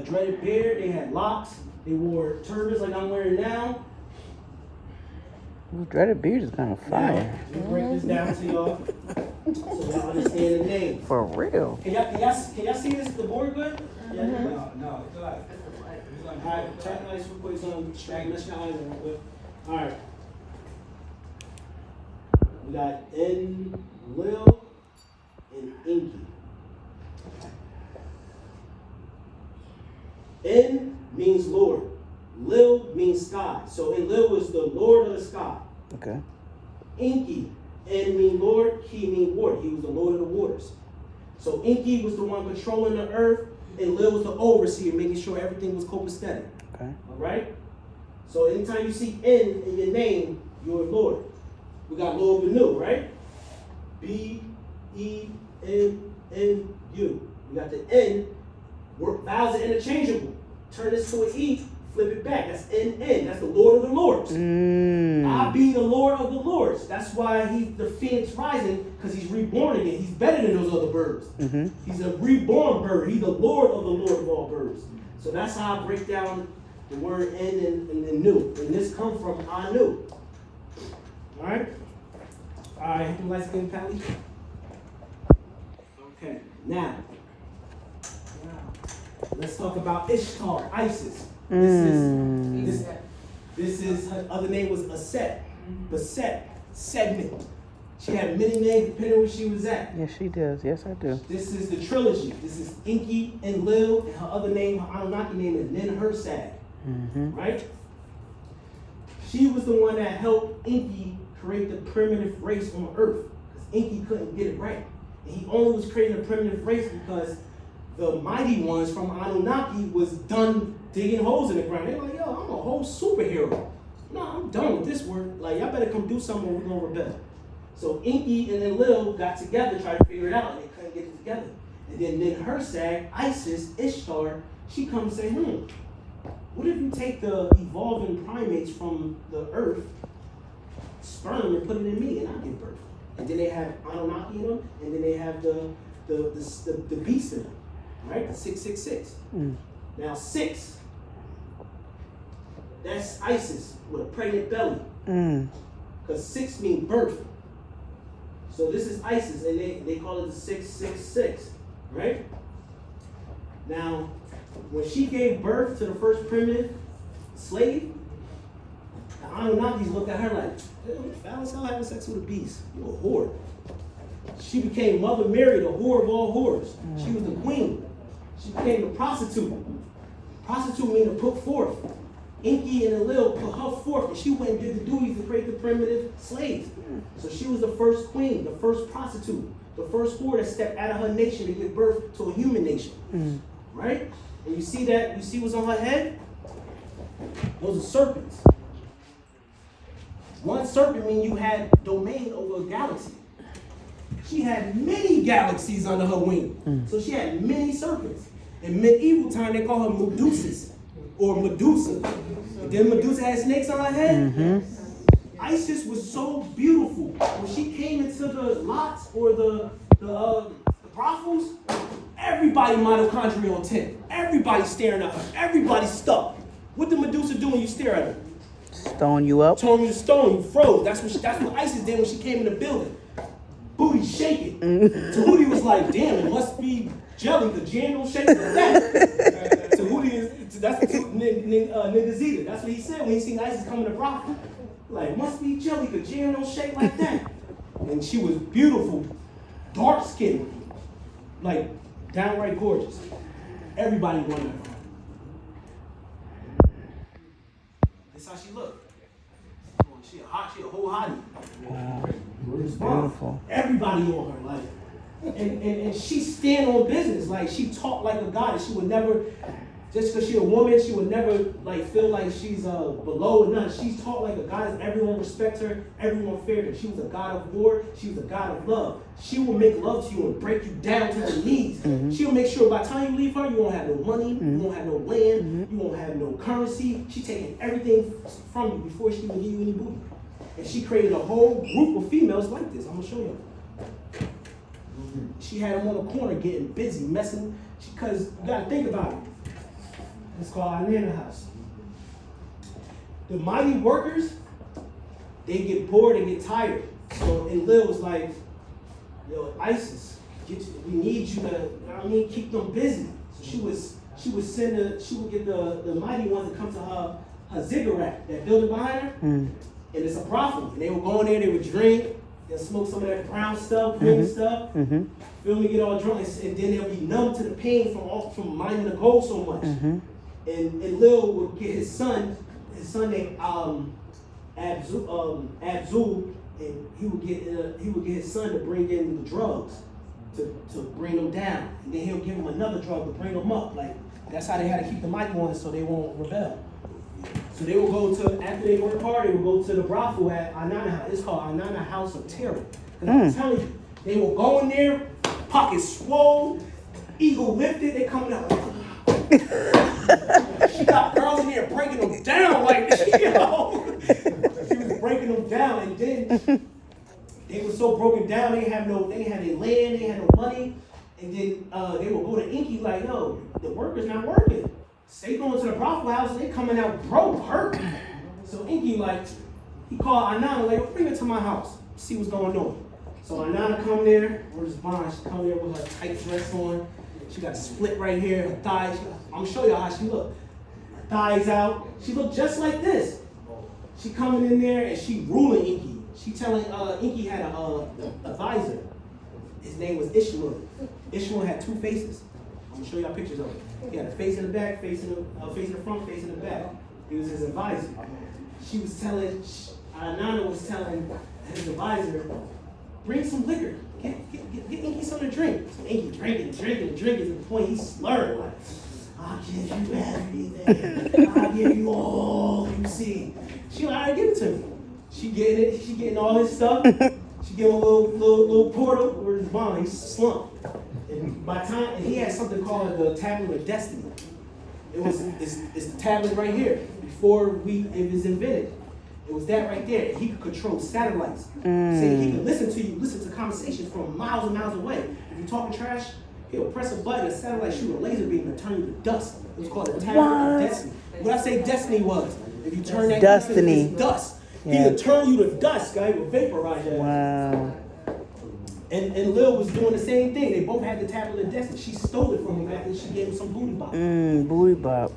dreaded beard. They had locks. They wore turbans like I'm wearing now. Well, dreaded beard is kind of fire. Now, let me break this down to y'all so y'all understand the name. For real. Can y'all see this? The board good? Yeah. No. It's all right. All right, turn the lights real quick. So I'm distracting. Let's shine real quick. All right. We got Lil and Inky. N means Lord. Lil means sky. So Enlil is the Lord of the sky. Okay. Inky, N mean Lord, Ki mean water. He was the Lord of the waters. So Inky was the one controlling the earth, and Lil was the overseer, making sure everything was copacetic. Okay. All right? So anytime you see N in your name, you're Lord. We got Lord Benu, right? B-E-N-N-U. We got the N. Vowels are interchangeable. Turn this to an E, flip it back. That's N-N. That's the Lord of the Lords. I be the Lord of the Lords. That's why he's the Phoenix rising, because he's reborn again. He's better than those other birds. He's a reborn bird. He's the Lord of all birds. So that's how I break down the word N and new. And this comes from Anu. All right? All right, you light skin, Pally? Okay, now, let's talk about Ishtar, Isis. This is her other name was Aset, Baset, Segment. She had many names depending on where she was at. Yes, she does. Yes, I do. This is the trilogy. This is Inky and Lil, and her other name, her Anunnaki name is Ninhursag. Right? She was the one that helped Inky create the primitive race on Earth, because Inky couldn't get it right. And he only was creating a primitive race because the mighty ones from Anunnaki was done digging holes in the ground. They're like, yo, I'm a whole superhero. No, I'm done with this work. Like, y'all better come do something or we're going to rebel. So Inky and then Lil got together, tried to figure it out, and they couldn't get it together. And then Ninhursag, Isis, Ishtar, she comes and say, what if you take the evolving primates from the earth, sperm, and put it in me, and I give birth? And then they have Anunnaki in them, and then they have the beast in them, right? The 666. Now 6, that's Isis with a pregnant belly. Because 6 means birth. So this is Isis, and they call it the 666, right? Now, when she gave birth to the first primitive slave, the Anunnakis looked at her like, foul as hell having sex with a beast. You're a whore. She became Mother Mary, the whore of all whores. She was the queen. She became the prostitute. Prostitute means to put forth. Inky and Lil put her forth, and she went and did the duties to create the primitive slaves. So she was the first queen, the first prostitute, the first whore that stepped out of her nation to give birth to a human nation. Right? And you see that? You see what's on her head? Those are serpents. One serpent means you had domain over a galaxy. She had many galaxies under her wing. So she had many serpents. In medieval time, they call her Medusas or Medusa. And then Medusa had snakes on her head. Isis was so beautiful. When she came into the lots or the brothels, everybody mitochondrial on 10. Everybody staring at her. Everybody stuck. What did Medusa do when you stare at her? Stone you up? Told you to stone, you froze. That's what Isis did when she came in the building. Booty shaking. Tahuti was like, damn, it must be jelly, the jam don't shake like that. Tahuti that's niggas either. That's what he said when he seen Isis coming to brothel. Like, must be jelly, the jam don't shake like that. And she was beautiful, dark skinned, like downright gorgeous. Everybody wanted her. That's how she looked. She a whole hottie. Wow. Beautiful. Everybody on her, like, and she stand on business. Like, she talked like a goddess. She would never, just because she's a woman, she would never like feel like she's below or nothing. She talked like a goddess. Everyone respects her. Everyone feared her. She was a god of war. She was a god of love. She will make love to you and break you down to your knees. She'll make sure by the time you leave her, you won't have no money, you won't have no land, you won't have no currency. She's taking everything from you before she even give you any booty. And she created a whole group of females like this. I'm gonna show you. She had them on the corner getting busy, messing. Because you gotta think about it. It's called Annunakii house. The mighty workers, they get bored and get tired. So, and Lil was like, yo, Isis, we need you to, you know what I mean, keep them busy. So she would get the mighty ones to come to her ziggurat, that building behind her, and it's a brothel. And they would go in there, they would drink, they'll smoke some of that brown stuff, green stuff, feel me, get all drunk, and then they'll be numb to the pain from mining the gold so much. And Lil would get his son named Abzul, and he would get his son to bring in the drugs to bring them down, and then he'll give them another drug to bring them up. Like that's how they had to keep the mighty ones so they won't rebel. So they will go to, after they work hard, they will go to the brothel at ANNUNAKI. It's called ANNUNAKI House of Terror. Because I'm telling you, they will go in there, pockets swole, ego lifted, they coming out like, she got girls in there breaking them down like this, yo. She was breaking them down, and then they were so broken down, they ain't had their land, they ain't had no money, and then they would go to Inky like, yo, the workers not working. So they going to the brothel house and they coming out broke, hurt. So Inky he called Annana, like, bring her to my house, see what's going on. So Annana come there, or this bond, she come there with her tight dress on. She got a split right here, her thighs. I'm gonna show y'all how she look. Her thighs out. She look just like this. She coming in there and she ruling Inky. She telling Inky had a advisor. His name was Ishmael. Ishmael had two faces. I'm gonna show y'all pictures of it. He had a face in the back, face in the front, face in the back. He was his advisor. She was telling, Nana was telling his advisor, bring some liquor. Get Inky something to drink. So Inky drinking to the point he slurred like, I'll give you everything. I'll give you all you see. She like, all right, give it to me. She getting all his stuff. She give him a little portal where his bond, he's slumped. And by time, and he had something called the Tablet of Destiny. It's the tablet right here, before it was invented. It was that right there. He could control satellites. Saying he could listen to conversations from miles and miles away. If you're talking trash, he'll press a button, a satellite shoot a laser beam and turn you to dust. It was called the Tablet of Destiny. What I say destiny was, if you turn that Destiny. It's dust. Yeah. He would turn you to dust, guy. He would vaporize you. Wow. And Lil was doing the same thing. They both had the Tablet of Destiny. She stole it from him after she gave him some booty bop. Booty bop.